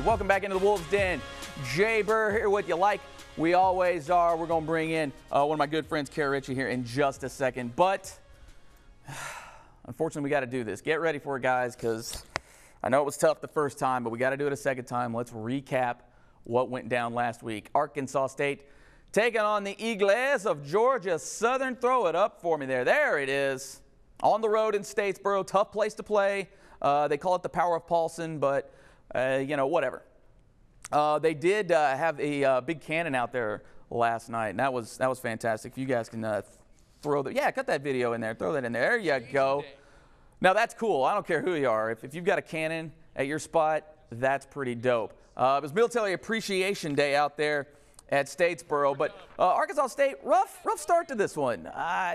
Welcome back into the Wolves Den. Jay Bir here with you like we always are. We're going to bring in one of my good friends, Kara Ritchie, here in just a second. But unfortunately, we got to do this. Get ready for it, guys, because I know it was tough the first time, but we got to do it a second time. Let's recap what went down last week. Arkansas State taking on the Eagles of Georgia Southern. Throw it up for me there. There it is. On the road in Statesboro. Tough place to play. They call it the Power of Paulson, but, you know, whatever. They did have a big cannon out there last night, and that was fantastic. If you guys can throw that, yeah, cut that video in there. Throw that in there. There you go. Now, that's cool. I don't care who you are. If you've got a cannon at your spot, that's pretty dope. It was Military Appreciation Day out there at Statesboro, but Arkansas State, rough start to this one.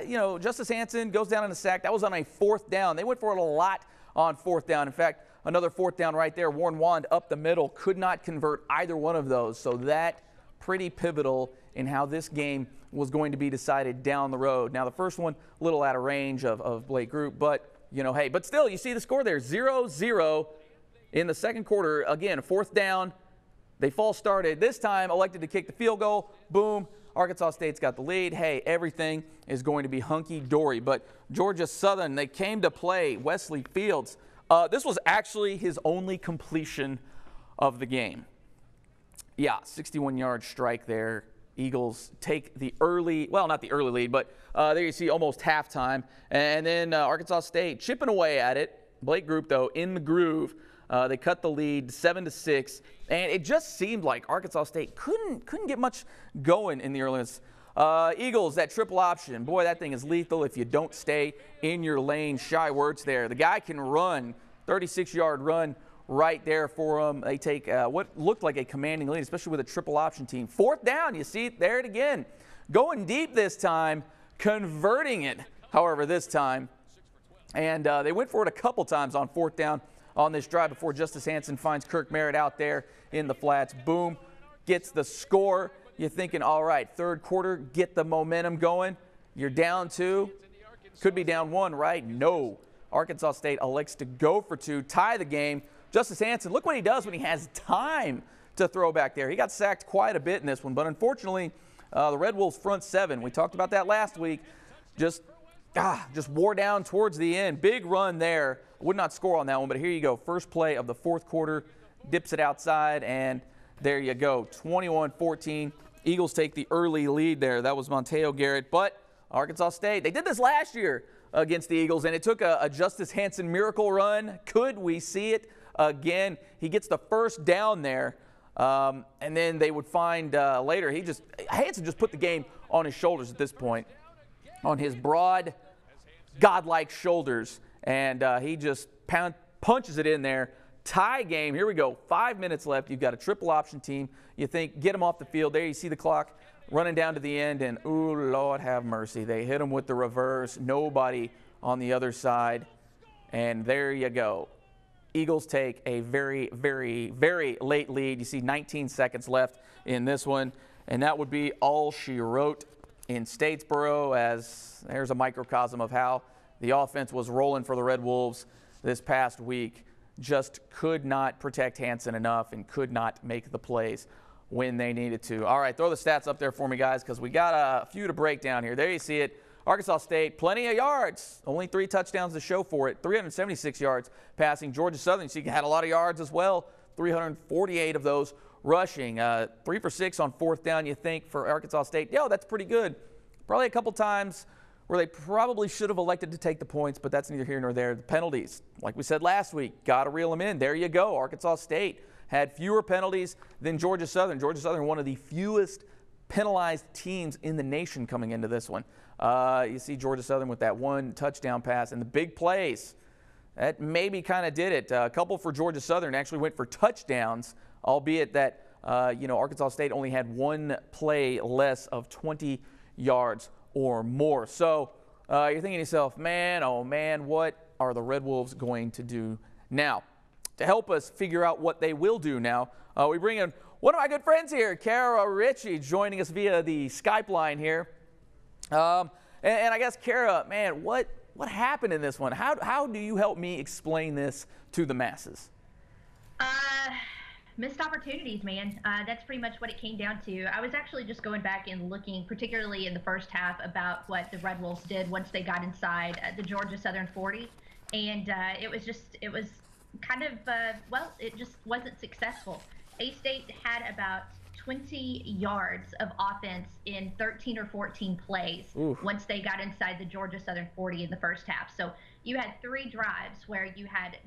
You know, Justice Hansen goes down in a sack. That was on a fourth down. They went for it a lot on fourth down. In fact, another fourth down right there. Warren Wand up the middle, could not convert either one of those. So that pretty pivotal in how this game was going to be decided down the road. Now, the first one, a little out of range of Blake Group, but, you know, hey, but still, you see the score there, 0-0 in the second quarter. Again, fourth down. They false started. This time, elected to kick the field goal. Boom. Arkansas State's got the lead. Hey, everything is going to be hunky-dory. But Georgia Southern, they came to play Wesley Fields. This was actually his only completion of the game. Yeah, 61-yard strike there. Eagles take the early, well, not the early lead, but there you see almost halftime. And then Arkansas State chipping away at it. Blake Group, though, in the groove. They cut the lead 7-6, and it just seemed like Arkansas State couldn't get much going in the earliness. Eagles, that triple option, boy, that thing is lethal if you don't stay in your lane. Shy words there. The guy can run, 36-yard run right there for them. They take what looked like a commanding lead, especially with a triple option team. Fourth down, you see it there it again. Going deep this time, converting it, however, this time. And they went for it a couple times on fourth down on this drive before Justice Hansen finds Kirk Merritt out there in the flats. Boom, gets the score. You're thinking, all right, third quarter, get the momentum going. You're down 2, could be down 1, right? No. Arkansas State elects to go for 2, tie the game. Justice Hansen, look what he does when he has time to throw back there. He got sacked quite a bit in this one, but unfortunately, the Red Wolves front 7, we talked about that last week, just wore down towards the end. Big run there. Would not score on that one, but here you go. First play of the fourth quarter, dips it outside, and there you go. 21-14. Eagles take the early lead there. That was Monteo Garrett, but Arkansas State, they did this last year against the Eagles, and it took a Justice Hansen miracle run. Could we see it again? He gets the first down there, and then they would find later, Hansen just put the game on his shoulders at this point, on his broad, godlike shoulders, and he just punches it in there. Tie game. Here we go. 5 minutes left. You've got a triple option team. You think, get them off the field. There you see the clock running down to the end, and ooh, Lord have mercy. They hit him with the reverse. Nobody on the other side, and there you go. Eagles take a very, very, very late lead. You see 19 seconds left in this one, and that would be all she wrote in Statesboro, as there's a microcosm of how the offense was rolling for the Red Wolves this past week. Just could not protect Hansen enough and could not make the plays when they needed to. All right, throw the stats up there for me, guys, because we got a few to break down here. There you see it. Arkansas State, plenty of yards. Only 3 touchdowns to show for it. 376 yards passing. Georgia Southern, she had a lot of yards as well. 348 of those rushing. 3 for 6 on fourth down, you think, for Arkansas State. Yo, that's pretty good. Probably a couple times where they probably should have elected to take the points, but that's neither here nor there. The penalties, like we said last week, got to reel them in. There you go. Arkansas State had fewer penalties than Georgia Southern. Georgia Southern, one of the fewest penalized teams in the nation coming into this one. You see Georgia Southern with that 1 touchdown pass and the big plays. That maybe kind of did it. A couple for Georgia Southern actually went for touchdowns, albeit that Arkansas State only had 1 play less of 20 yards or more. So you're thinking to yourself, man, oh man, what are the Red Wolves going to do now? To help us figure out what they will do now, we bring in one of my good friends here, Kara Ritchie, joining us via the Skype line here. And I guess, Kara, man, what happened in this one? How do you help me explain this to the masses? Missed opportunities, man. That's pretty much what it came down to. I was actually just going back and looking, particularly in the first half, about what the Red Wolves did once they got inside the Georgia Southern 40, and it was kind of well, it just wasn't successful. A-State had about 20 yards of offense in 13 or 14 plays Oof. once they got inside the Georgia Southern 40 in the first half. So you had 3 drives where you had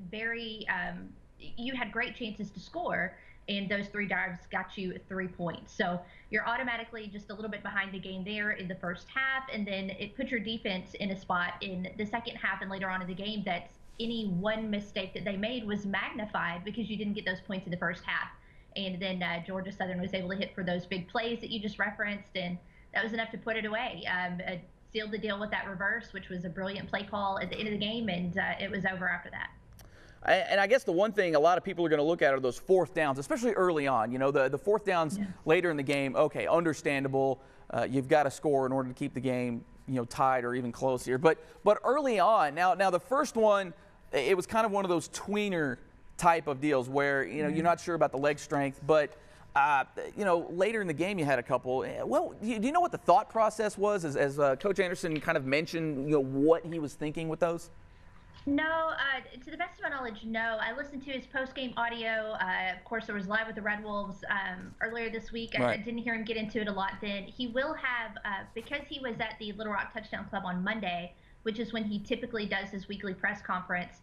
great chances to score, and those 3 drives got you 3 points. So you're automatically just a little bit behind the game there in the first half, and then it put your defense in a spot in the second half and later on in the game that any one mistake that they made was magnified because you didn't get those points in the first half. And then Georgia Southern was able to hit for those big plays that you just referenced, and that was enough to put it away. Sealed the deal with that reverse, which was a brilliant play call at the end of the game, and it was over after that. And I guess the one thing a lot of people are going to look at are those fourth downs, especially early on. You know, the fourth downs later in the game, okay, understandable. You've got to score in order to keep the game, you know, tied or even close here. But early on, now the first one, it was kind of one of those tweener type of deals where, you know, you're not sure about the leg strength, but you know, later in the game you had a couple. Well, do you know what the thought process was as Coach Anderson kind of mentioned, you know, what he was thinking with those? No, to the best of my knowledge, no. I listened to his post-game audio. Of course, there was Live with the Red Wolves earlier this week. Right. I didn't hear him get into it a lot then. He will have, because he was at the Little Rock Touchdown Club on Monday, which is when he typically does his weekly press conference,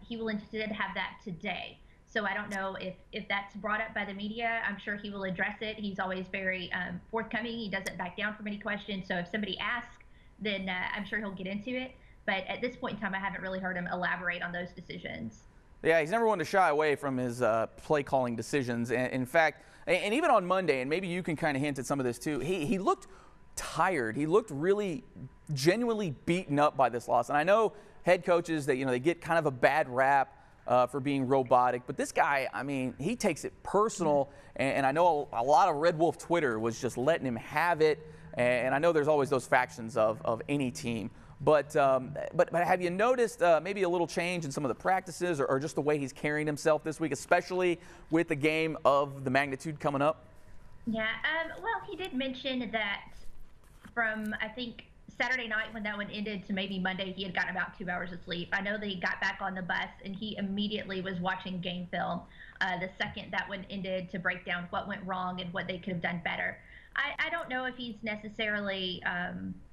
he will instead have that today. So I don't know if that's brought up by the media. I'm sure he will address it. He's always very forthcoming. He doesn't back down from any questions. So if somebody asks, then I'm sure he'll get into it. But at this point in time, I haven't really heard him elaborate on those decisions. Yeah, he's never one to shy away from his play calling decisions. And in fact, and even on Monday, and maybe you can kind of hint at some of this too, he looked tired. He looked really genuinely beaten up by this loss. And I know head coaches that, you know, they get kind of a bad rap for being robotic. But this guy, I mean, he takes it personal. And I know a lot of Red Wolf Twitter was just letting him have it. And I know there's always those factions of any team. But have you noticed maybe a little change in some of the practices or just the way he's carrying himself this week, especially with the game of the magnitude coming up? Yeah, well, he did mention that from, I think, Saturday night when that one ended to maybe Monday, he had gotten about 2 hours of sleep. I know that he got back on the bus and he immediately was watching game film the second that one ended to break down what went wrong and what they could have done better. I don't know if he's necessarily,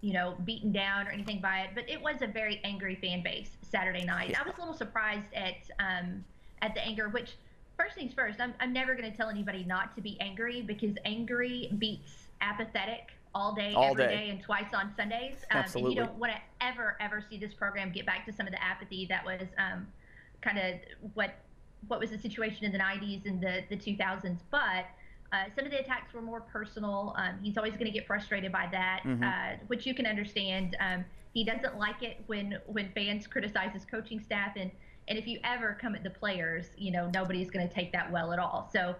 you know, beaten down or anything by it, but it was a very angry fan base Saturday night. Yeah. I was a little surprised at the anger, which, first things first, I'm never going to tell anybody not to be angry because angry beats apathetic all day, every day, and twice on Sundays. Absolutely. And you don't want to ever see this program get back to some of the apathy that was kind of what was the situation in the 90s and the 2000s. But some of the attacks were more personal. He's always going to get frustrated by that, which you can understand. He doesn't like it when fans criticize his coaching staff, and if you ever come at the players, you know, nobody's going to take that well at all. So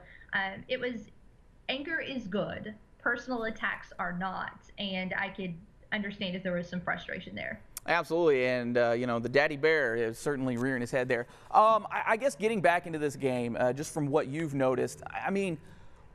anger is good. Personal attacks are not, and I could understand if there was some frustration there. Absolutely, and you know, the Daddy Bear is certainly rearing his head there. I guess getting back into this game, just from what you've noticed, I mean,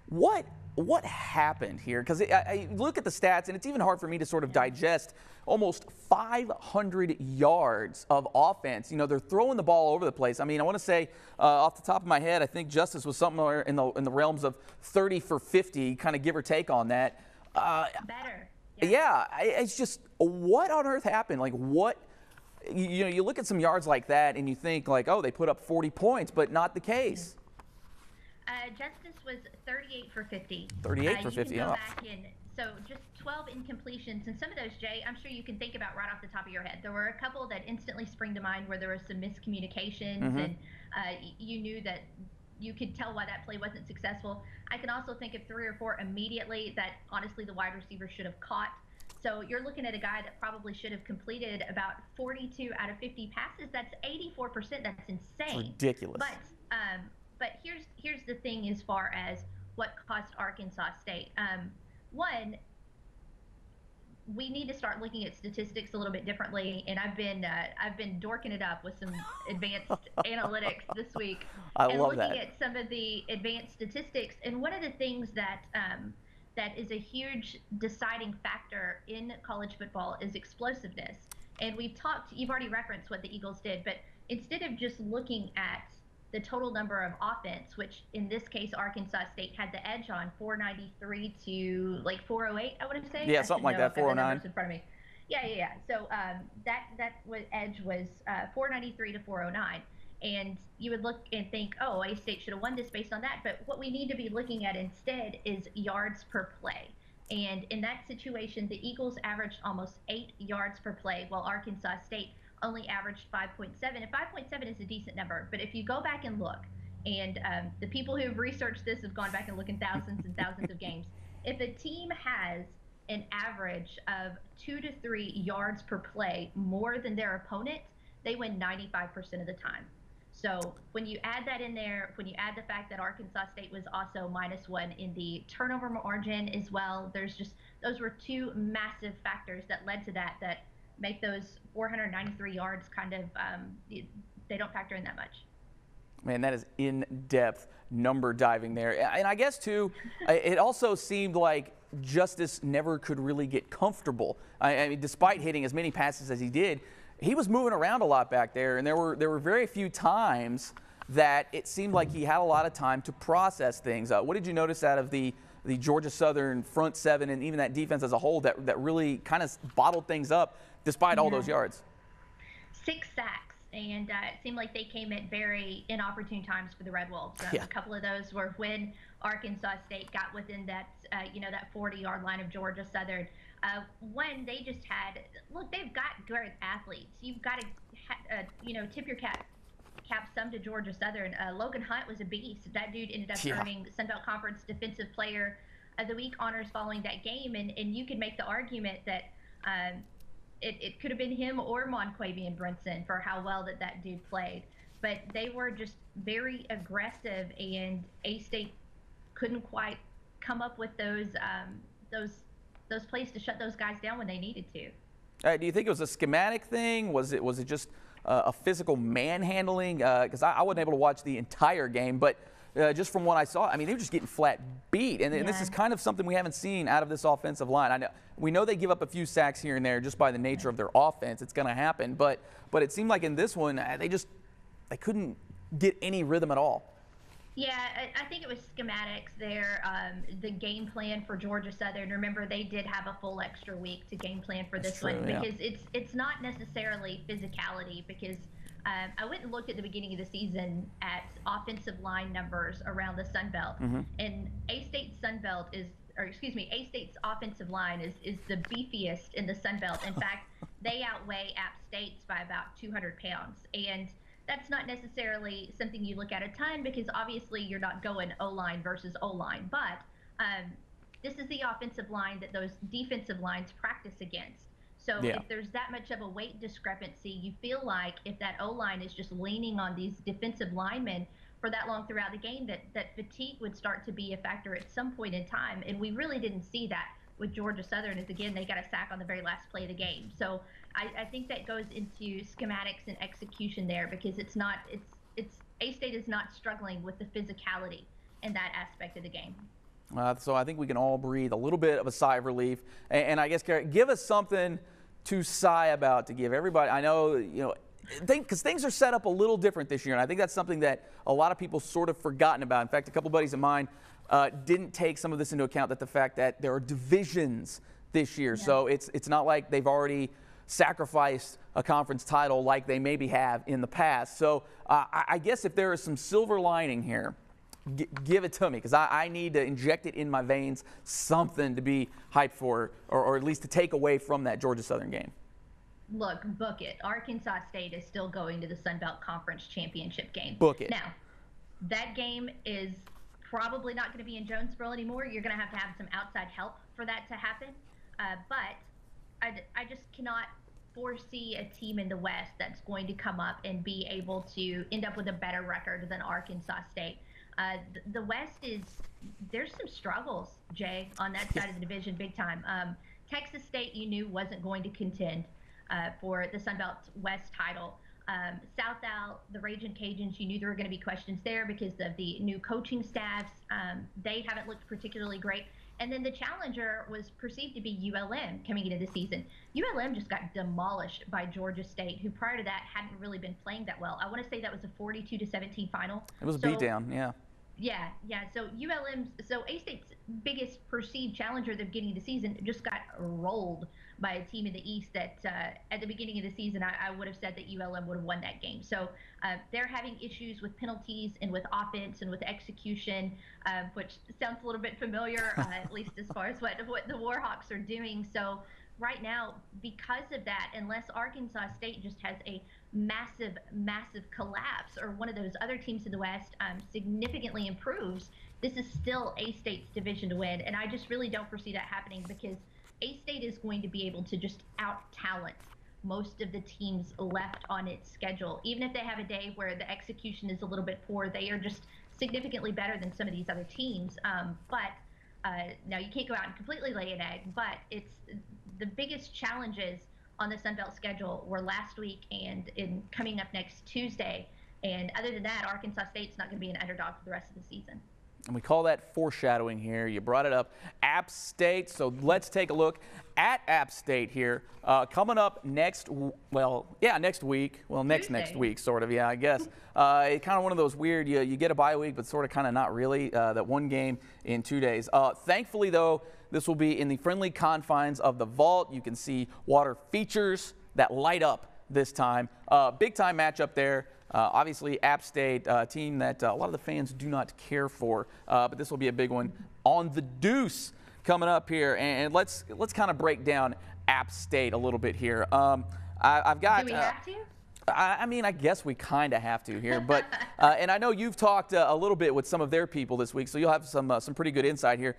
what happened here? Because I look at the stats, and it's even hard for me to sort of digest almost 500 yards of offense. You know, they're throwing the ball all over the place. I mean, I want to say off the top of my head, I think Justice was somewhere in the realms of 30 for 50, kind of give or take on that. Better. Yeah, it's just, what on earth happened? Like, what? You know, you look at some yards like that, and you think, like, oh, they put up 40 points, but not the case. Justice was 38 for 50. 38 for 50, You can go oh. back and, so just 12 incompletions, and some of those, Jay, I'm sure you can think about right off the top of your head. There were a couple that instantly spring to mind where there was some miscommunications, and you knew that you could tell why that play wasn't successful. I can also think of 3 or 4 immediately that, honestly, the wide receiver should have caught. So you're looking at a guy that probably should have completed about 42 out of 50 passes. That's 84%. That's insane. It's ridiculous. But here's the thing as far as what cost Arkansas State. One, we need to start looking at statistics a little bit differently. And I've been dorking it up with some advanced analytics this week, I and love looking that. at some of the advanced statistics. And one of the things that that is a huge deciding factor in college football is explosiveness. And you've already referenced what the Eagles did, but instead of just looking at the total number of offense, which in this case Arkansas State had the edge on, 493 to like 408, I want to say. Yeah, something like that, 409. In front of me. Yeah. So edge was 493 to 409, and you would look and think, oh, A State should have won this based on that. But what we need to be looking at instead is yards per play. And in that situation, the Eagles averaged almost 8 yards per play, while Arkansas State only averaged 5.7. And 5.7 is a decent number. But if you go back and look, and the people who have researched this have gone back and looked at thousands and thousands of games, if a team has an average of 2 to 3 yards per play more than their opponent, they win 95% of the time. So when you add that in there, when you add the fact that Arkansas State was also -1 in the turnover margin as well, those were two massive factors that led to that make those 493 yards kind of, they don't factor in that much. Man, that is in-depth number diving there. And I guess, too, it also seemed like Justice never could really get comfortable. I mean, despite hitting as many passes as he did, he was moving around a lot back there, and there were very few times that it seemed like he had a lot of time to process things. What did you notice out of the Georgia Southern front seven and even that defense as a whole that really kind of bottled things up despite all those yards? 6 sacks, and it seemed like they came at very inopportune times for the Red Wolves. A couple of those were when Arkansas State got within that that 40-yard line of Georgia Southern. One, they just they've got great athletes. You've got to tip your cap some to Georgia Southern. Logan Hunt was a beast. That dude ended up earning Sun Belt Conference Defensive Player of the Week honors following that game, and you could make the argument that it could have been him or Monquavian Brinson for how well that dude played. But they were just very aggressive, and A-State couldn't quite come up with those plays to shut those guys down when they needed to. Do you think it was a schematic thing? Was it just a physical manhandling? Because I wasn't able to watch the entire game, but just from what I saw, I mean, they were just getting flat beat. And this is kind of something we haven't seen out of this offensive line. We know they give up a few sacks here and there just by the nature of their offense. It's going to happen. But it seemed like in this one, they couldn't get any rhythm at all. Yeah, I think it was schematics there. The game plan for Georgia Southern, remember, they did have a full extra week to game plan for this one, because it's not necessarily physicality, because I went and looked at the beginning of the season at offensive line numbers around the Sun Belt, and A-State's offensive line is the beefiest in the Sun Belt. In fact, they outweigh App State's by about 200 pounds. And that's not necessarily something you look at a ton, because obviously you're not going O-line versus O-line. But this is the offensive line that those defensive lines practice against. So if there's that much of a weight discrepancy, you feel like if that O-line is just leaning on these defensive linemen for that long throughout the game, that fatigue would start to be a factor at some point in time. And we really didn't see that with Georgia Southern, as again, they got a sack on the very last play of the game. So I think that goes into schematics and execution there, because A-State is not struggling with the physicality in that aspect of the game. So I think we can all breathe a little bit of a sigh of relief. And I guess, Kara, give us something to sigh about, to give everybody. I know, because things are set up a little different this year, and I think that's something that a lot of people sort of forgotten about. In fact, a couple buddies of mine didn't take some of this into account, that the fact that there are divisions this year. Yeah. So it's not like they've already sacrificed a conference title like they maybe have in the past. So I guess if there is some silver lining here, give it to me, because I need to inject it in my veins, something to be hyped for, or at least to take away from that Georgia Southern game. Look, book it. Arkansas State is still going to the Sun Belt Conference Championship game. Book it. Now, that game is probably not going to be in Jonesboro anymore. You're going to have some outside help for that to happen. But I just cannot foresee a team in the West that's going to come up and be able to end up with a better record than Arkansas State. The West there's some struggles, Jay, on that side of the division, big time. Texas State, you knew, wasn't going to contend for the Sun Belt West title. South Al, the Ragin' Cajuns, you knew there were going to be questions there because of the new coaching staffs. They haven't looked particularly great. And then the challenger was perceived to be ULM coming into the season. ULM just got demolished by Georgia State, who prior to that hadn't really been playing that well. I want to say that was a 42-17 final. It was a beatdown, yeah. Yeah. So A-State's biggest perceived challenger at the beginning of the season just got rolled by a team in the East that at the beginning of the season I would have said that ULM would have won that game. So they're having issues with penalties and with offense and with execution, which sounds a little bit familiar, at least as far as what the Warhawks are doing. So right now, because of that, unless Arkansas State just has a massive collapse or one of those other teams in the West significantly improves, this is still A-State's division to win. And I just really don't foresee that happening because A-State is going to be able to just out-talent most of the teams left on its schedule. Even if they have a day where the execution is a little bit poor, they are just significantly better than some of these other teams. Now, you can't go out and completely lay an egg, but it's the biggest challenges on the Sun Belt schedule were last week and in coming up next Tuesday. And other than that, Arkansas State's not going to be an underdog for the rest of the season. And we call that foreshadowing here. You brought it up, App State. So let's take a look at App State here. Coming up next week. Well, next week, sort of, yeah, I guess. It's kind of one of those weird, you get a bye week, but sort of kind of not really. That one game in 2 days. Thankfully, though, this will be in the friendly confines of the Vault. You can see water features that light up this time. Big time matchup there. Obviously, App State, a team that a lot of the fans do not care for, but this will be a big one on the Deuce coming up here. And let's kind of break down App State a little bit here. I've got. Do we have to? I mean, I guess we kind of have to here, but and I know you've talked a little bit with some of their people this week, so you'll have some pretty good insight here.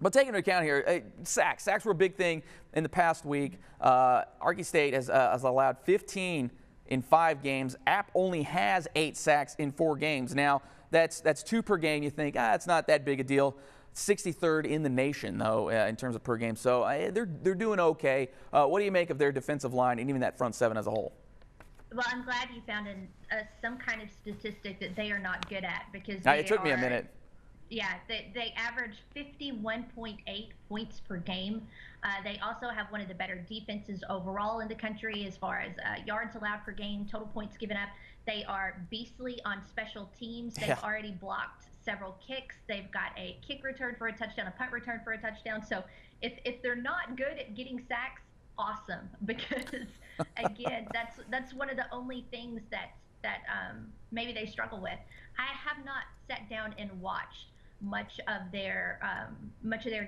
But taking into account here, sacks were a big thing in the past week. Arky State has allowed 15 in 5 games. App only has 8 sacks in 4 games. Now, that's 2 per game. You think, it's not that big a deal. 63rd in the nation, though, in terms of per game. So they're doing okay. What do you make of their defensive line and even that front 7 as a whole? Well, I'm glad you found some kind of statistic that they are not good at because it took me a minute. Yeah, they average 51.8 points per game. They also have one of the better defenses overall in the country as far as yards allowed per game, total points given up. They are beastly on special teams. They've already blocked several kicks. They've got a kick return for a touchdown, a punt return for a touchdown. So if they're not good at getting sacks, awesome, because again, that's one of the only things that maybe they struggle with. I have not sat down and watched much of their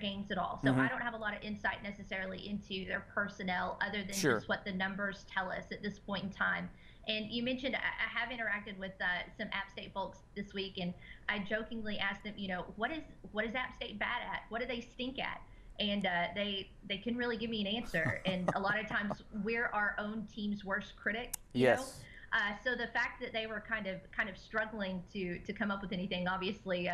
games at all, so I don't have a lot of insight necessarily into their personnel other than just what the numbers tell us at this point in time. And you mentioned I have interacted with some App State folks this week, and I jokingly asked them, what is App State bad at? What do they stink at? And they couldn't really give me an answer. And a lot of times we're our own team's worst critic. You know? So the fact that they were kind of struggling to come up with anything obviously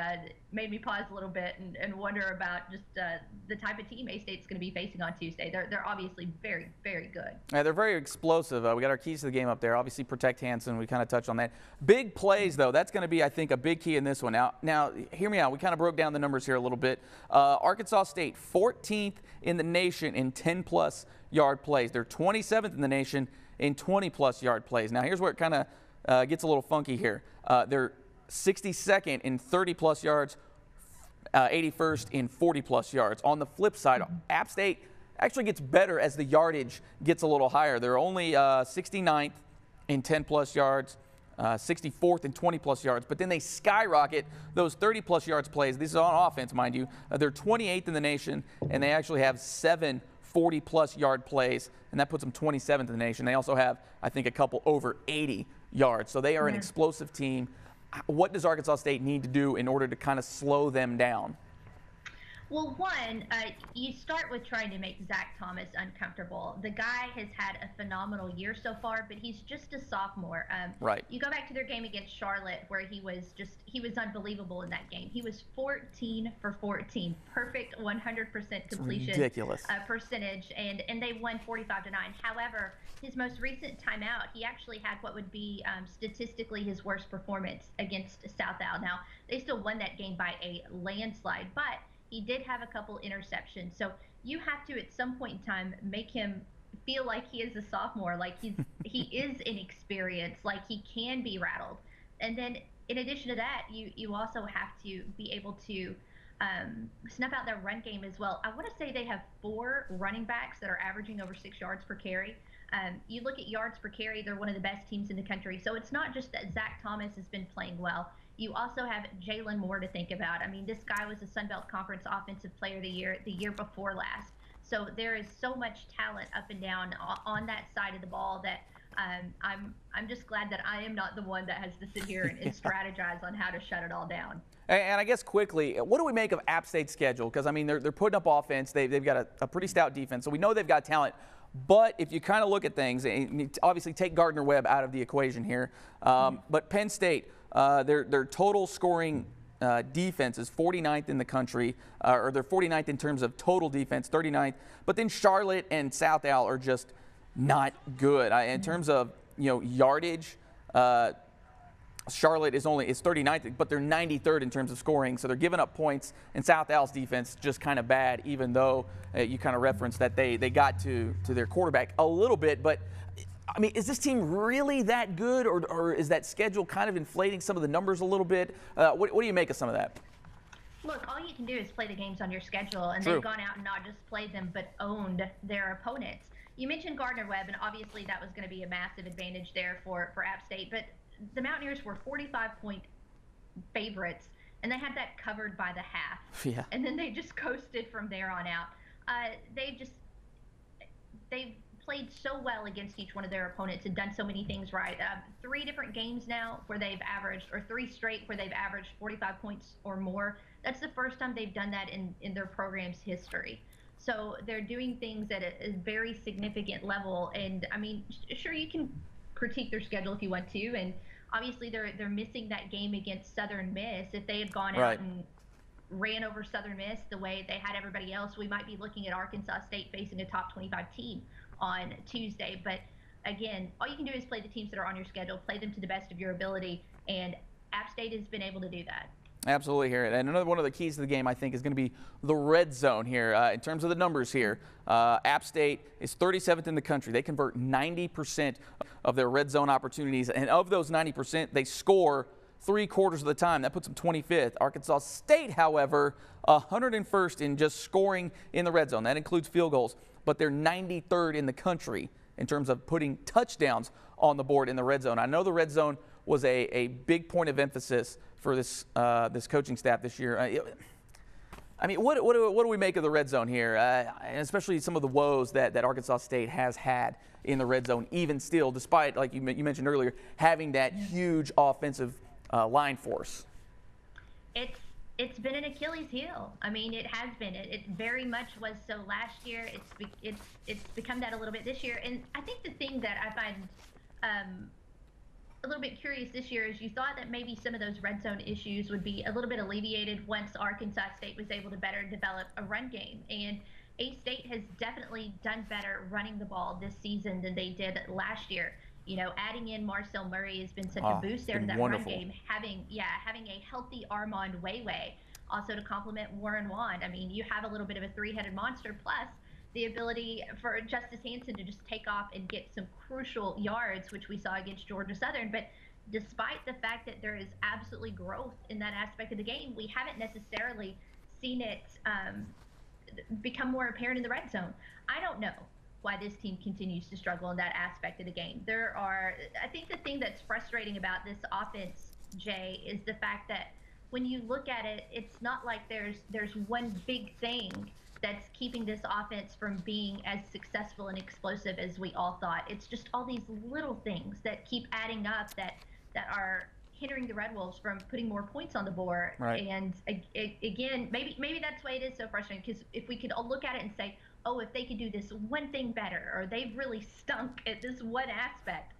made me pause a little bit and wonder about just the type of team A-State's going to be facing on Tuesday. They're obviously very, very good. Yeah, they're very explosive. We got our keys to the game up there. Obviously, protect Hansen. We kind of touched on that. Big plays, though. That's going to be, I think, a big key in this one. Now, hear me out. We kind of broke down the numbers here a little bit. Arkansas State, 14th in the nation in 10-plus yard plays. They're 27th in the nation in 20-plus yard plays. Now, here's where it kind of gets a little funky here. They're 62nd in 30-plus yards, 81st in 40-plus yards. On the flip side, App State actually gets better as the yardage gets a little higher. They're only 69th in 10-plus yards, 64th in 20-plus yards, but then they skyrocket those 30-plus yards plays. This is on offense, mind you. They're 28th in the nation, and they actually have 7 40-plus yard plays, and that puts them 27th in the nation. They also have, I think, a couple over 80 yards. So they are an explosive team. What does Arkansas State need to do in order to kind of slow them down? Well, one, you start with trying to make Zach Thomas uncomfortable. The guy has had a phenomenal year so far, but he's just a sophomore. Right. You go back to their game against Charlotte, where he was unbelievable in that game. He was 14 for 14, perfect 100% completion Ridiculous. Percentage, and they won 45-9. However, his most recent timeout, he actually had what would be statistically his worst performance against South Al. Now, they still won that game by a landslide, but he did have a couple interceptions. So you have to, at some point in time, make him feel like he is a sophomore, like he is inexperienced, like he can be rattled. And then in addition to that, you also have to be able to snuff out their run game as well. I want to say they have 4 running backs that are averaging over 6 yards per carry. You look at yards per carry, they're one of the best teams in the country. So it's not just that Zach Thomas has been playing well. You also have Jalen Moore to think about. I mean, this guy was a Sun Belt Conference Offensive Player of the year before last. So there is so much talent up and down on that side of the ball that I'm just glad that I am not the one that has to sit here and strategize on how to shut it all down. And I guess quickly, what do we make of App State's schedule? Because, I mean, they're putting up offense. They've got a pretty stout defense, so we know they've got talent. But if you kind of look at things, and you obviously take Gardner-Webb out of the equation here, but Penn State, their total scoring defense is 49th in the country, or they're 49th in terms of total defense, 39th. But then Charlotte and South Al are just not good. In terms of yardage, Charlotte is 39th, but they're 93rd in terms of scoring, so they're giving up points. And South Al's defense just kind of bad, even though you kind of referenced that they got to their quarterback a little bit. But I mean, is this team really that good, or is that schedule kind of inflating some of the numbers a little bit? What do you make of some of that? Look, all you can do is play the games on your schedule, and True. they've gone out and not just played them, but owned their opponents. You mentioned Gardner-Webb, and obviously that was going to be a massive advantage there for App State, but the Mountaineers were 45-point favorites, and they had that covered by the half. Yeah. And then they just coasted from there on out. They've played so well against each one of their opponents and done so many things right. 3 different games now where they've averaged, or 3 straight where they've averaged 45 points or more. That's the first time they've done that in their program's history. So they're doing things at a very significant level. And I mean, sure, you can critique their schedule if you want to, and obviously they're missing that game against Southern Miss. If they had gone out and ran over Southern Miss the way they had everybody else, we might be looking at Arkansas State facing a top 25 team on Tuesday. But again, all you can do is play the teams that are on your schedule, play them to the best of your ability, and App State has been able to do that. Absolutely here. And another one of the keys to the game, I think, is going to be the red zone here. In terms of the numbers here, App State is 37th in the country. They convert 90% of their red zone opportunities. And of those 90%, they score 3/4 of the time. That puts them 25th. Arkansas State, however, 101st in just scoring in the red zone. That includes field goals. But they're 93rd in the country in terms of putting touchdowns on the board in the red zone. I know the red zone was a big point of emphasis for this coaching staff this year. I mean, what do we make of the red zone here, and especially some of the woes that Arkansas State has had in the red zone, even still, despite, like you mentioned earlier, having that huge offensive line force? It's been an Achilles heel. I mean, it has been. It very much was so last year. It's become that a little bit this year. And I think the thing that I find a little bit curious this year is you thought that maybe some of those red zone issues would be a little bit alleviated once Arkansas State was able to better develop a run game. And A-State has definitely done better running the ball this season than they did last year. You know, adding in Marcel Murray has been such a boost there to that run game. Having a healthy Armand Wayway also to complement Warren Wand. I mean, you have a little bit of a 3-headed monster, plus the ability for Justice Hanson to just take off and get some crucial yards, which we saw against Georgia Southern. But despite the fact that there is absolutely growth in that aspect of the game, we haven't necessarily seen it become more apparent in the red zone. I don't know why this team continues to struggle in that aspect of the game. I think the thing that's frustrating about this offense, Jay, is the fact that when you look at it, it's not like there's one big thing that's keeping this offense from being as successful and explosive as we all thought. It's just all these little things that keep adding up that are hindering the Red Wolves from putting more points on the board. Right. And again, maybe that's why it is so frustrating, because if we could all look at it and say, oh, if they could do this one thing better, or they've really stunk at this one aspect,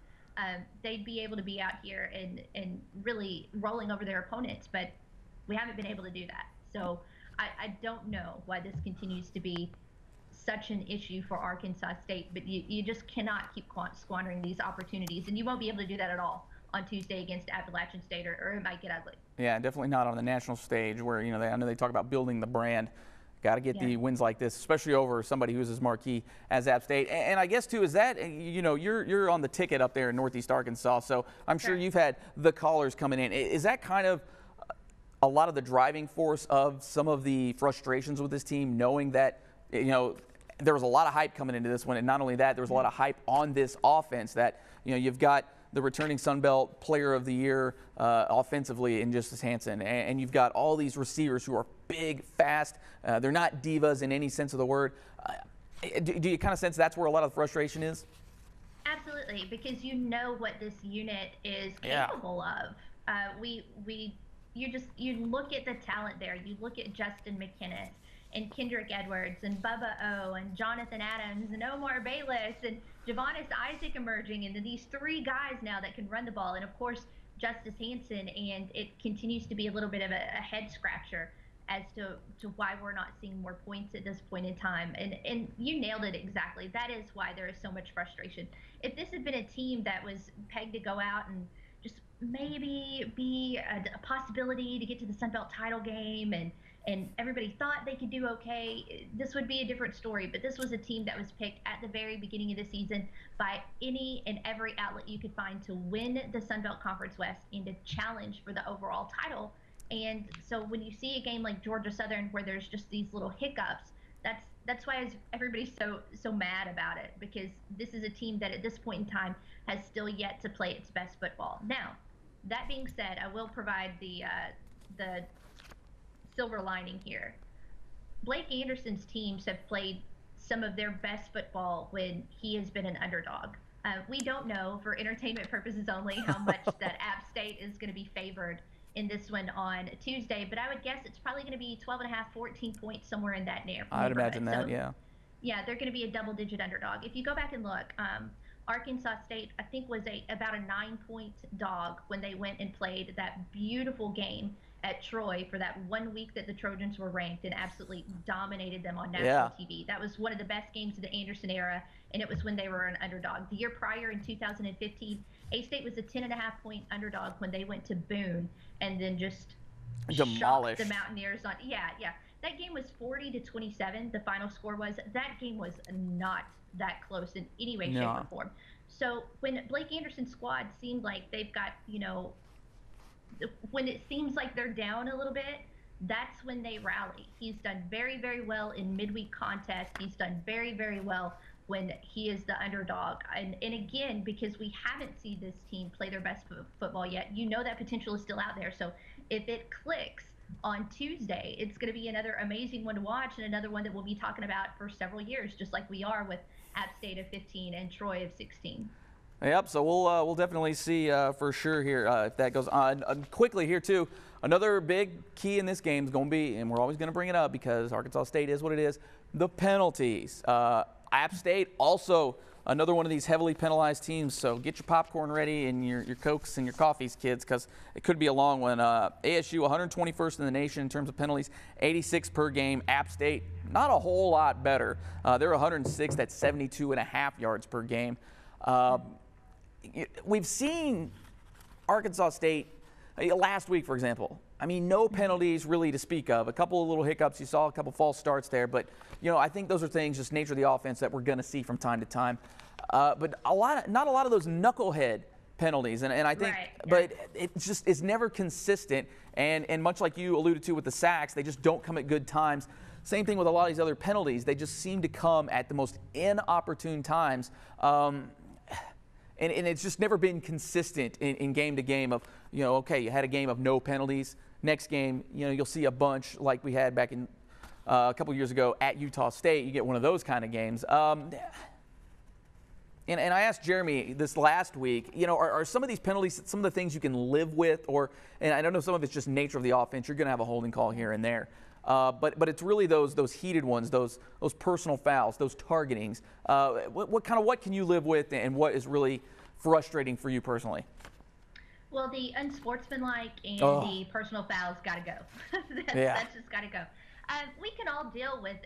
they'd be able to be out here and really rolling over their opponents. But we haven't been able to do that. So I don't know why this continues to be such an issue for Arkansas State, but you just cannot keep squandering these opportunities, and you won't be able to do that at all on Tuesday against Appalachian State, or it might get ugly. Yeah, definitely not on the national stage where, you know, I know they talk about building the brand. Got to get the wins like this, especially over somebody who's as marquee as App State. And I guess, too, is that, you know, you're on the ticket up there in Northeast Arkansas, so I'm sure you've had the callers coming in. Is that kind of a lot of the driving force of some of the frustrations with this team, knowing that, you know, there was a lot of hype coming into this one, and not only that, there was a lot of hype on this offense that, you know, you've got the returning Sun Belt Player of the Year offensively in Justice Hansen, and you've got all these receivers who are big, fast. They're not divas in any sense of the word. Do you kind of sense that's where a lot of the frustration is? Absolutely, because you know what this unit is capable of. You look at the talent there. You look at Justin McKinnis and Kendrick Edwards and Bubba O and Jonathan Adams and Omar Bayless and Javonis Isaac emerging, and these three guys now that can run the ball, and of course Justice Hansen, and it continues to be a little bit of a head scratcher as to why we're not seeing more points at this point in time. And you nailed it exactly. That is why there is so much frustration. If this had been a team that was pegged to go out and just maybe be a possibility to get to the Sun Belt title game, and everybody thought they could do okay, this would be a different story. But this was a team that was picked at the very beginning of the season by any and every outlet you could find to win the Sun Belt Conference West and to challenge for the overall title. And so when you see a game like Georgia Southern where there's just these little hiccups, that's why everybody's so mad about it, because this is a team that at this point in time has still yet to play its best football. Now, that being said, I will provide the silver lining here. Blake Anderson's teams have played some of their best football when he has been an underdog. We don't know, for entertainment purposes only, how much that App State is going to be favored in this one on Tuesday, but I would guess it's probably going to be 12 and a half, 14 points, somewhere in that neighborhood. I'd imagine that, so, yeah. Yeah, they're going to be a double-digit underdog. If you go back and look, Arkansas State, I think, was about a 9-point dog when they went and played that beautiful game at Troy for that 1 week that the Trojans were ranked, and absolutely dominated them on national TV. That was one of the best games of the Anderson era, and it was when they were an underdog. The year prior, in 2015, A-State was a 10.5-point underdog when they went to Boone and then just demolished the Mountaineers on. Yeah. That game was 40-27. The final score was. That game was not that close in any way, shape, or form. So when Blake Anderson's squad seemed like they've got, you know, when it seems like they're down a little bit, that's when they rally. He's done very, very well in midweek contests. He's done very, very well when he is the underdog. And again, because we haven't seen this team play their best football yet, you know that potential is still out there. So if it clicks on Tuesday, it's going to be another amazing one to watch, and another one that we'll be talking about for several years, just like we are with App State of 15 and Troy of 16. Yep, so we'll definitely see for sure here if that goes on. Quickly here, too, another big key in this game is going to be, and we're always going to bring it up because Arkansas State is what it is, the penalties. App State also another one of these heavily penalized teams, so get your popcorn ready and your Cokes and your coffees, kids, because it could be a long one. ASU 121st in the nation in terms of penalties, 86 per game. App State, not a whole lot better. They're 106th at 72.5 yards per game. We've seen Arkansas State last week, for example. I mean, no penalties really to speak of. A couple of little hiccups. You saw a couple false starts there. But, you know, I think those are things, just nature of the offense, that we're going to see from time to time. But not a lot of those knucklehead penalties. And I think, right, yeah. But it's never consistent. And much like you alluded to with the sacks, they just don't come at good times. Same thing with a lot of these other penalties. They just seem to come at the most inopportune times. And it's just never been consistent in game to game of, you know, okay, you had a game of no penalties. Next game, you know, you'll see a bunch like we had back in a couple years ago at Utah State. You get one of those kind of games. And I asked Jeremy this last week, you know, are some of these penalties some of the things you can live with, and I don't know, some of it's just nature of the offense. You're going to have a holding call here and there. But it's really those heated ones, those personal fouls, those targetings. What can you live with, and what is really frustrating for you personally? Well, the unsportsmanlike and the personal fouls got to go. That's just got to go. We can all deal with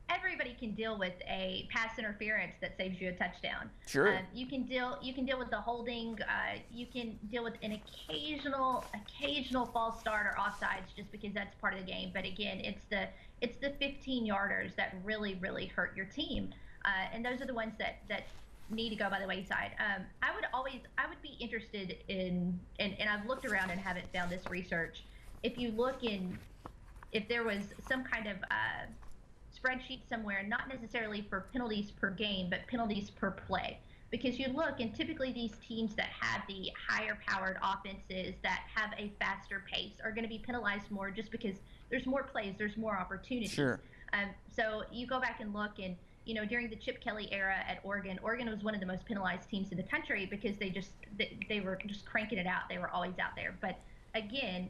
everybody can deal with a pass interference that saves you a touchdown. Sure. You can deal with the holding. You can deal with an occasional false start or offsides, just because that's part of the game. But again, it's the 15-yarders that really hurt your team, and those are the ones that need to go by the wayside. I would be interested in, and I've looked around and haven't found this research. If there was some kind of spreadsheet somewhere, not necessarily for penalties per game, but penalties per play. Because you look, and typically these teams that have the higher powered offenses that have a faster pace are going to be penalized more, just because there's more plays, there's more opportunities. Sure. So you go back and look, and during the Chip Kelly era at Oregon was one of the most penalized teams in the country, because they were just cranking it out. They were always out there. But again,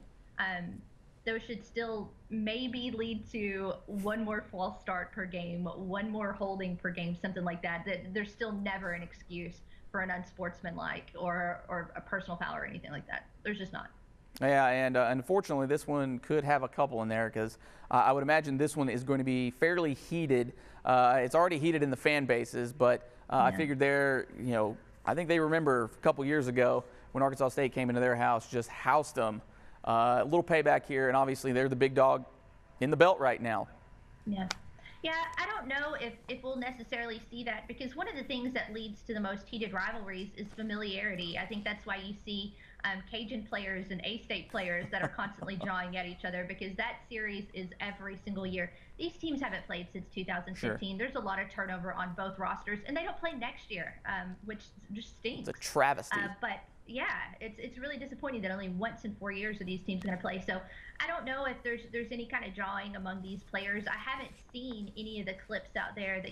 those should still maybe lead to one more false start per game, one more holding per game, something like that. There's still never an excuse for an unsportsmanlike or a personal foul or anything like that. There's just not. Yeah, and unfortunately, this one could have a couple in there, because I would imagine this one is going to be fairly heated. It's already heated in the fan bases, but I figured I think they remember a couple years ago when Arkansas State came into their house, just housed them. A little payback here, and obviously they're the big dog in the belt right now. Yeah, I don't know if we'll necessarily see that, because one of the things that leads to the most heated rivalries is familiarity. I think that's why you see Cajun players and A-State players that are constantly jawing at each other, because that series is every single year. These teams haven't played since 2015. Sure. There's a lot of turnover on both rosters, and they don't play next year, which just stinks. It's a travesty. But yeah, it's really disappointing that only once in 4 years are these teams going to play. So I don't know if there's any kind of jawing among these players. I haven't seen any of the clips out there that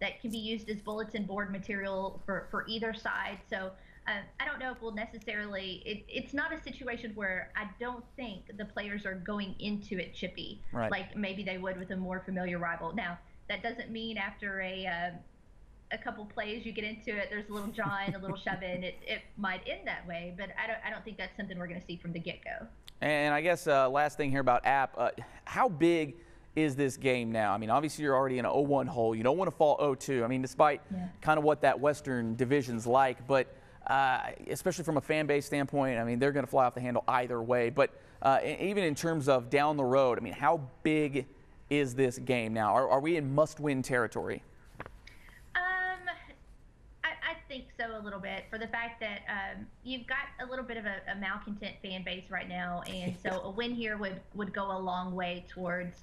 that can be used as bulletin board material for either side. So I don't know if we'll necessarily. It's not a situation where I don't think the players are going into it chippy, like maybe they would with a more familiar rival. Now, that doesn't mean after a couple plays you get into it, there's a little jawing, a little shoving. It might end that way, but I don't think that's something we're going to see from the get-go. And I guess last thing here about App, how big is this game now? I mean, obviously you're already in an 0-1 hole. You don't want to fall 0-2. I mean, despite kind of what that Western division's like, but especially from a fan base standpoint, I mean, they're going to fly off the handle either way. But even in terms of down the road, I mean, how big is this game now? Are we in must-win territory? I think so, a little bit, for the fact that you've got a little bit of a malcontent fan base right now, and so a win here would go a long way towards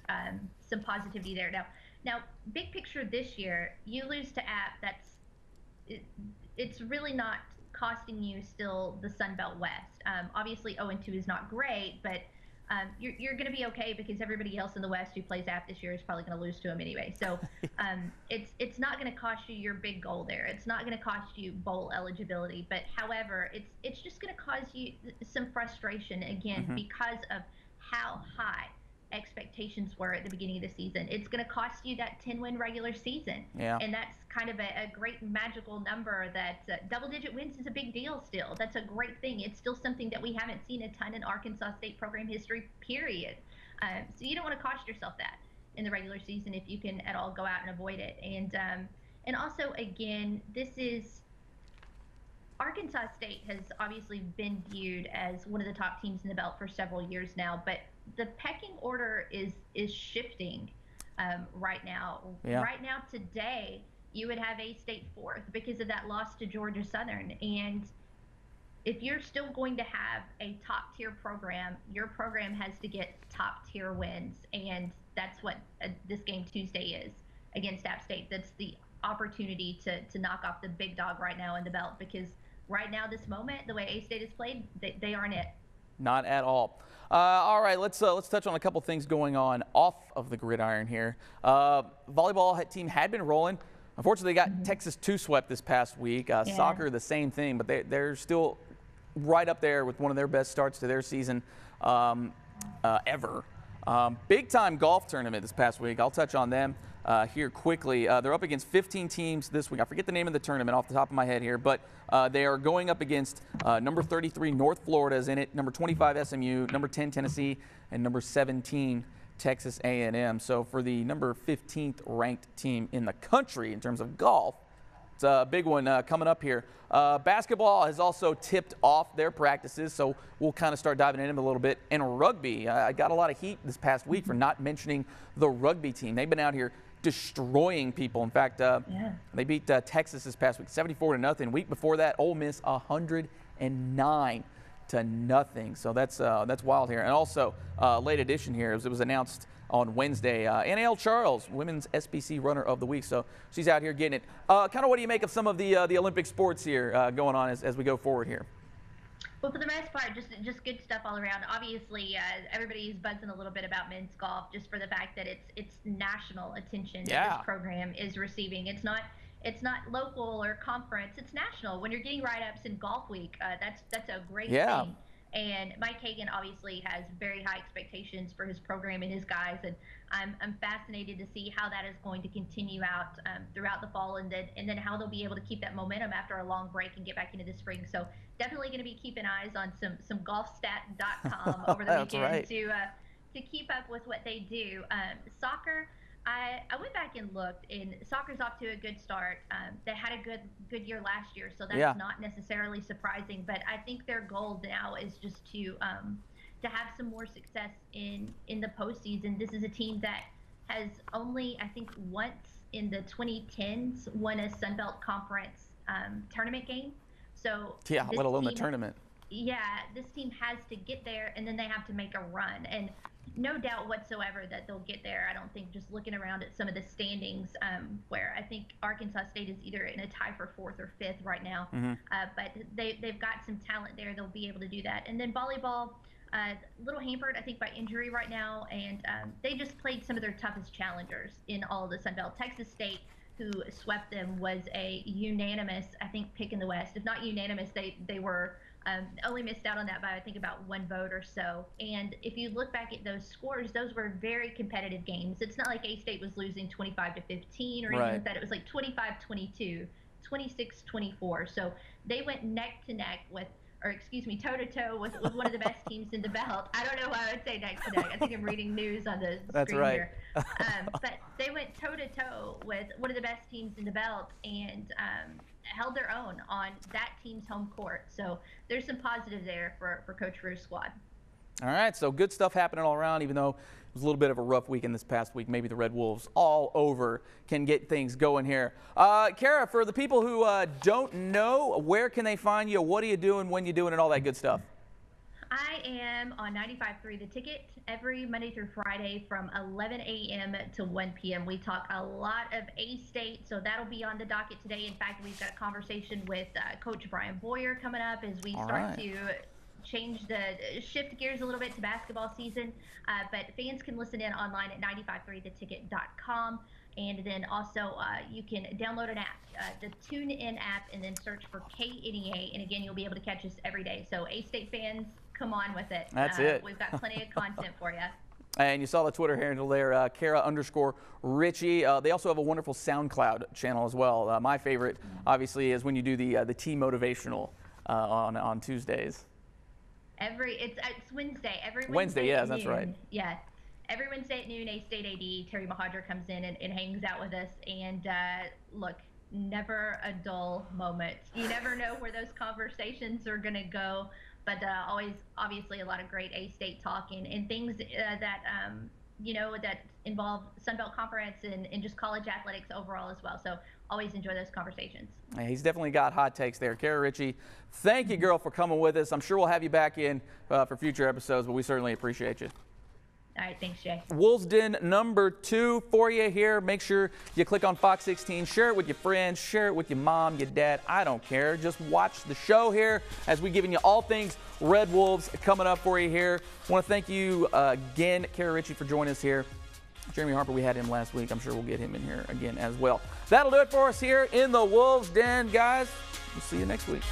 some positivity there. Now, big picture this year, you lose to App. It's really not costing you still the Sun Belt West. Obviously, 0-2 is not great, but you're going to be okay, because everybody else in the West who plays App this year is probably going to lose to them anyway. So it's not going to cost you your big goal there. It's not going to cost you bowl eligibility. But however, it's just going to cause you some frustration again, because of how high expectations were at the beginning of the season. It's going to cost you that 10-win regular season. And that's kind of a great magical number. That double-digit wins is a big deal still. That's a great thing. It's still something that we haven't seen a ton in Arkansas State program history, period. So you don't want to cost yourself that in the regular season if you can at all go out and avoid it. And also, again, this is Arkansas State has obviously been viewed as one of the top teams in the belt for several years now, but the pecking order is shifting right now. Right now, today, you would have A-State fourth because of that loss to Georgia Southern. And if you're still going to have a top-tier program, your program has to get top-tier wins. And that's what this game Tuesday is against App State. That's the opportunity to knock off the big dog right now in the belt, because right now, this moment, the way A-State is played, they aren't it. Not at all. All right, let's touch on a couple things going on off of the gridiron here. Volleyball team had been rolling. Unfortunately, they got Texas 2 swept this past week. Soccer, the same thing, but they're still right up there with one of their best starts to their season ever. Big-time golf tournament this past week. I'll touch on them here quickly. They're up against 15 teams this week. I forget the name of the tournament off the top of my head here, but they are going up against number 33 North Florida is in it, number 25 SMU, number 10 Tennessee, and number 17 Texas A&M. So for the number 15th ranked team in the country in terms of golf, it's a big one coming up here. Basketball has also tipped off their practices, so we'll kind of start diving into them a little bit. And rugby, I got a lot of heat this past week for not mentioning the rugby team. They've been out here destroying people. In fact, they beat Texas this past week, 74-0. Week before that, Ole Miss 109-0. So that's wild here. And also, late edition here, as it was announced on Wednesday, NAL Charles, Women's SBC Runner of the Week. So she's out here getting it. Kind of what do you make of some of the Olympic sports here going on as we go forward here? Well, for the most part, just good stuff all around. Obviously, everybody's buzzing a little bit about men's golf just for the fact that it's national attention that this program is receiving. It's not local or conference. It's national. When you're getting write-ups in Golf Week, that's a great thing. And Mike Hagan obviously has very high expectations for his program and his guys, and I'm fascinated to see how that is going to continue out throughout the fall, and then how they'll be able to keep that momentum after a long break and get back into the spring. So definitely going to be keeping eyes on some golfstat.com over the weekend to keep up with what they do. Soccer. I went back and looked, and soccer's off to a good start. They had a good year last year, so that's not necessarily surprising. But I think their goal now is just to have some more success in the postseason. This is a team that has only, I think, once in the 2010s won a Sun Belt Conference tournament game. So let alone the tournament. Yeah, this team has to get there, and then they have to make a run. And no doubt whatsoever that they'll get there. I don't think, just looking around at some of the standings, where I think Arkansas State is either in a tie for 4th or 5th right now, but they've got some talent there. They'll be able to do that. And then volleyball, a little hampered, I think, by injury right now, and they just played some of their toughest challengers in all of the Sun Belt. Texas State, who swept them, was a unanimous, I think, pick in the West. If not unanimous, they were only missed out on that by, I think, about 1 vote or so. And if you look back at those scores, those were very competitive games. It's not like A-State was losing 25-15 or anything like that. It was like 25-22, 26-24. So they went neck to neck with, or excuse me, toe to toe with one of the best teams in the belt. I don't know why I would say neck to neck. I think I'm reading news on the screen here. But they went toe to toe with one of the best teams in the belt, and held their own on that team's home court. So there's some positive there for Coach Rue's squad. All right, so good stuff happening all around, even though it was a little bit of a rough weekend this past week. Maybe the Red Wolves all over can get things going here. Kara, for the people who don't know, where can they find you? What are you doing, when you doing, and all that good stuff? I am on 95.3 The Ticket every Monday through Friday from 11 a.m. to 1 p.m. We talk a lot of A-State, so that'll be on the docket today. In fact, we've got a conversation with Coach Brian Boyer coming up as we start to shift gears a little bit to basketball season. But fans can listen in online at 953theticket.com. And then also you can download an app, the TuneIn app, and then search for KNEA. And again, you'll be able to catch us every day. So A-State fans, come on with it. That's it. We've got plenty of content for you. And you saw the Twitter handle there, Kara_Richie. They also have a wonderful SoundCloud channel as well. My favorite, obviously, is when you do the T Motivational on Tuesdays. It's Wednesday. Every Wednesday, yes, that's right. Yeah. Every Wednesday at noon, A-State AD Terry Mahadra comes in and hangs out with us. And look, never a dull moment. You never know where those conversations are going to go, but always, obviously, a lot of great A-State talk and things that that involve Sun Belt Conference and just college athletics overall as well. So always enjoy those conversations. He's definitely got hot takes there. Kara Richie, thank you, girl, for coming with us. I'm sure we'll have you back in for future episodes, but we certainly appreciate you. All right, thanks, Jay. Wolves Den number 2 for you here. Make sure you click on Fox 16. Share it with your friends. Share it with your mom, your dad. I don't care. Just watch the show here as we're giving you all things Red Wolves coming up for you here. I want to thank you again, Kara Richie, for joining us here Jeremy Harper, we had him last week. I'm sure we'll get him in here again as well. That'll do it for us here in the Wolves Den, guys. We'll see you next week.